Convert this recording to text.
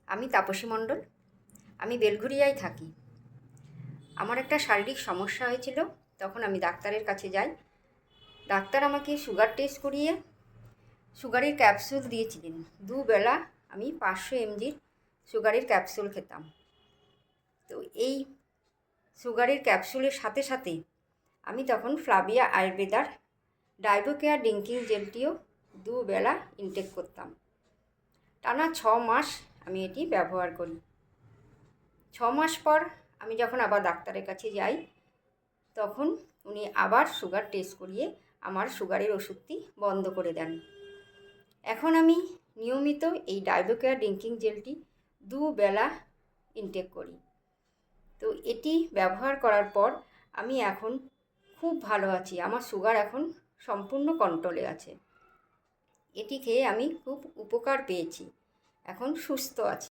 আমি তাপসী মণ্ডল। আমি বেলঘরিয়ায় থাকি। আমার একটা শারীরিক সমস্যা হয়েছিল, তখন আমি ডাক্তারের কাছে যাই। ডাক্তার আমাকে সুগার টেস্ট করিয়ে সুগারের ক্যাপসুল দিয়েছিলেন। দুবেলা আমি 500 mg সুগারের ক্যাপসুল খেতাম। তো এই সুগারের ক্যাপসুলের সাথে সাথে আমি তখন ফ্লাভিয়া আয়ুর্বেদার ডাইবোকেয়ার ড্রিঙ্কিং জেলটিও দুবেলা ইনটেক করতাম। টানা 6 মাস আমি এটি ব্যবহার করি। 6 মাস পর আমি যখন আবার ডাক্তারের কাছে যাই, তখন উনি আবার সুগার টেস্ট করিয়ে আমার সুগারের ওষুধটি বন্ধ করে দেন। এখন আমি নিয়মিত এই ডাইবোকেয়ার ড্রিঙ্কিং জেলটি দুবেলা ইনটেক করি। তো এটি ব্যবহার করার পর আমি এখন খুব ভালো আছি। আমার সুগার এখন সম্পূর্ণ কন্ট্রোলে আছে। এটি খেয়ে আমি খুব উপকার পেয়েছি। এখন সুস্থ আছি।